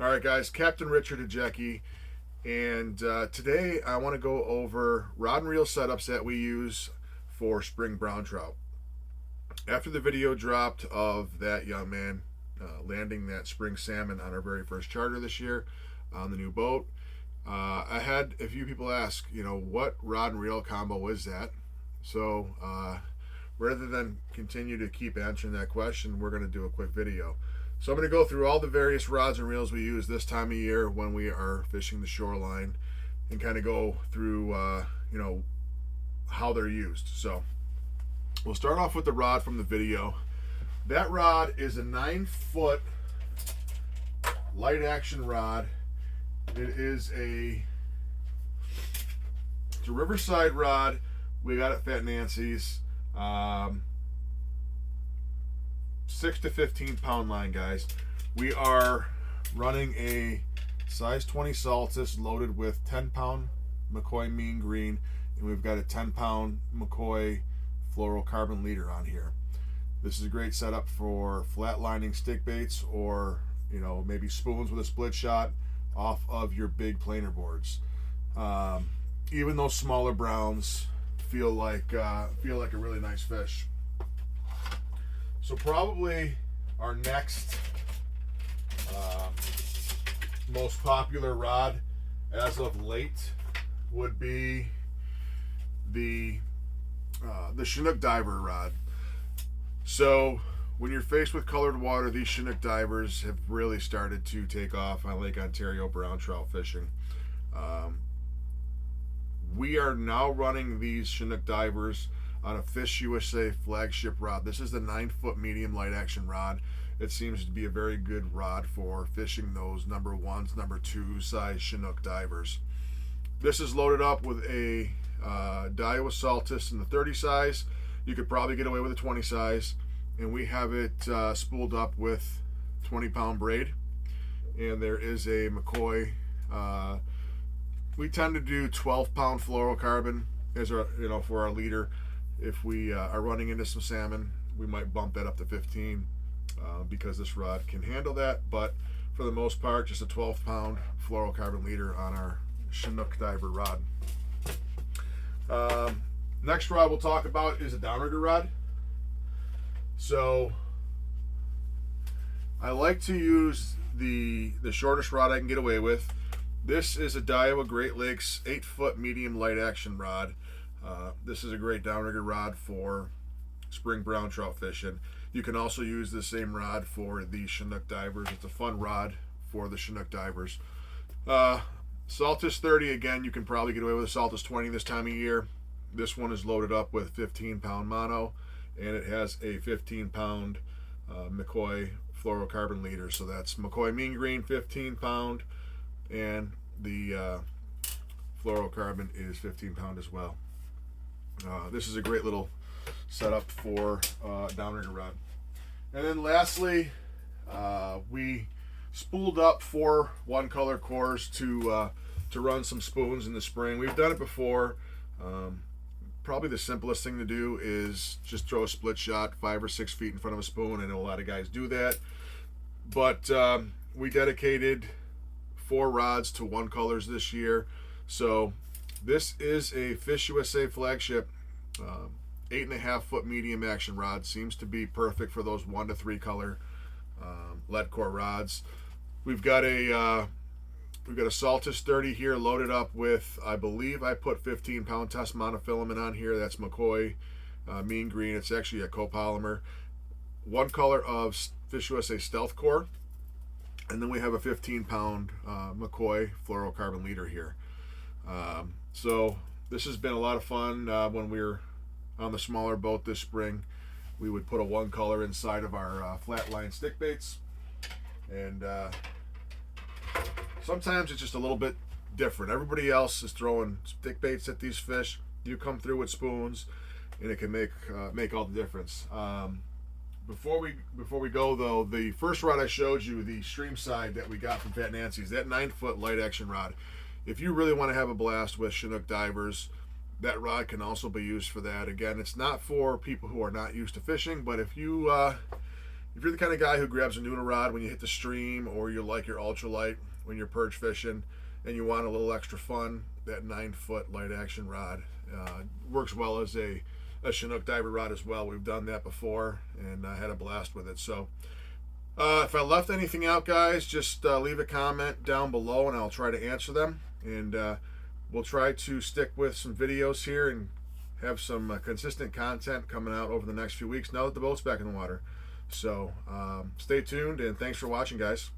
All right, guys, Captain Richard and Jackie, and today I want to go over rod and reel setups that we use for spring brown trout. After the video dropped of that young man landing that spring salmon on our very first charter this year on the new boat, I had a few people ask, what rod and reel combo is that? So rather than continue to keep answering that question, we're going to do a quick video. So I'm going to go through all the various rods and reels we use this time of year when we are fishing the shoreline and kind of go through, how they're used. So we'll start off with the rod from the video. That rod is a 9-foot light action rod. It's a Riverside Rod. We got it at Fat Nancy's. 6 to 15 pound line, guys. We are running a size 20 Saltus loaded with 10-pound McCoy Mean Green, and we've got a 10-pound McCoy fluorocarbon leader on here. This is a great setup for flat lining stick baits, or maybe spoons with a split shot off of your big planer boards. Even those smaller browns feel like a really nice fish. So probably our next most popular rod as of late would be the Shinook Diver Rod. So when you're faced with colored water, these Shinook Divers have really started to take off on Lake Ontario brown trout fishing. We are now running these Shinook Divers on a Fish USA flagship rod. This is the 9-foot medium light action rod. It seems to be a very good rod for fishing those number 1s, number 2 size Chinook divers. This is loaded up with a Daiwa Saltus in the 30 size. You could probably get away with a 20 size, and we have it spooled up with 20-pound braid. And there is a McCoy. We tend to do 12-pound fluorocarbon as our, for our leader. If we are running into some salmon, we might bump that up to 15 because this rod can handle that. But for the most part, just a 12-pound fluorocarbon leader on our Shinook Diver Rod. Next rod we'll talk about is a downrigger rod. So I like to use the shortest rod I can get away with. This is a Daiwa Great Lakes 8-foot medium light action rod. This is a great downrigger rod for spring brown trout fishing. You can also use the same rod for the Chinook Divers. It's a fun rod for the Chinook Divers. Saltus 30, again, you can probably get away with a Saltus 20 this time of year. This one is loaded up with 15-pound mono, and it has a 15-pound McCoy fluorocarbon leader. So that's McCoy Mean Green 15-pound, and the fluorocarbon is 15-pound as well. This is a great little setup for downrigger rod. And then lastly, we spooled up 4 one-color cores to run some spoons in the spring. We've done it before. Probably the simplest thing to do is just throw a split shot 5 or 6 feet in front of a spoon. I know a lot of guys do that. But we dedicated 4 rods to one colors this year. So this is a Fish USA flagship 8.5-foot medium action rod. Seems to be perfect for those 1 to 3 color lead core rods. We've got a Saltus 30 here loaded up with, I believe I put 15-pound test monofilament on here. That's McCoy Mean Green. It's actually a copolymer. 1 color of Fish USA Stealth Core, and then we have a 15-pound McCoy fluorocarbon leader here. So this has been a lot of fun. When we were on the smaller boat this spring, we would put a 1 color inside of our flat line stick baits, and sometimes it's just a little bit different. Everybody else is throwing stick baits at these fish. You come through with spoons, and it can make all the difference. Before we go though, the first rod I showed you, the Streamside that we got from Fat Nancy's, that 9-foot light action rod. If you really want to have a blast with Chinook divers, that rod can also be used for that. Again, it's not for people who are not used to fishing, but if you if you're the kind of guy who grabs a noodle rod when you hit the stream, or you like your ultralight when you're perch fishing, and you want a little extra fun, that 9-foot light action rod works well as a Shinook Diver Rod as well. We've done that before, and I had a blast with it. So if I left anything out, guys, just leave a comment down below, and I'll try to answer them. And we'll try to stick with some videos here and have some consistent content coming out over the next few weeks now that the boat's back in the water. So stay tuned, and thanks for watching, guys.